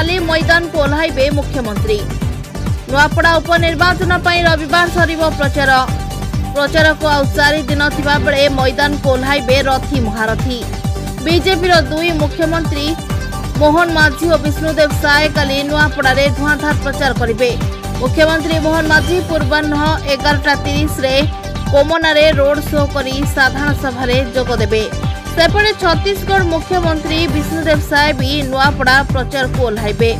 काली मैदान को ओह्लाइबे मुख्यमंत्री। नुआपड़ा उपनिर्वाचन रविवार सरिब प्रचार। प्रचार को आउ 4 दिन थिबा बेले मैदान को ओह्लाइबे रथी महारथी। बीजेपी दुई मुख्यमंत्री मोहन माझी और विष्णुदेव साय काली नुआपड़ा धुआंधार प्रचार करेंगे। मुख्यमंत्री मोहन माझी पूर्वाह्न 11:30 रे कोमनारे रोड शो करी साधारण सभा जोगदेवे। सेपटे छत्तीसगढ़ मुख्यमंत्री विष्णुदेव साय भी नुआपड़ा प्रचार को ओह्लाइबे।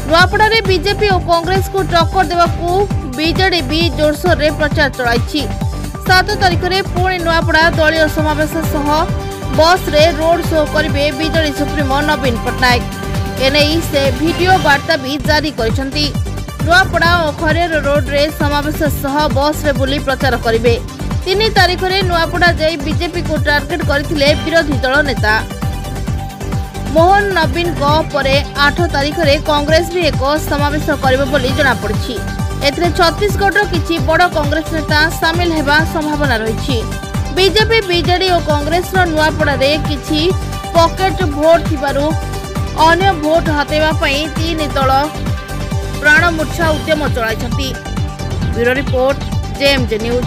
नुआपड़ा बीजेपी और कांग्रेस को टक्कर देवाकू बीजेडी भी जोरसोर रे प्रचार चलाई। 7 तारिख में पुणी नुआपड़ा दलीय समावेश सह बस रे रोड शो करेंगे बीजेडी सुप्रीमो नवीन पट्टनायक। एने से वीडियो वार्ता भी जारी करिसेंती। नुआपड़ा और खरेर रोड रे समावेश सह बस रे बुली प्रचार करेंगे। 3 तारिख में नुआपड़ा जाई बीजेपी को टार्गेट करथिले विरोधी दल नेता मोहन नवीन को परे 8 तारिख में कांग्रेस भी एक समावेश करिबे बोली जଣା पड़छि। एथरे छत्तीसगढ़ किछि बड़ कांग्रेस नेता शामिल हेबा संभावना रहिछि। बीजेपी बीजेडी और कांग्रेस नुआपड़ा रे किछि पॉकेट भोट थिबारु अन्य भोट हातेबा पई 3 दल प्राणमूर्छा उद्यम चलाइछंती। Bureau report JMJ news.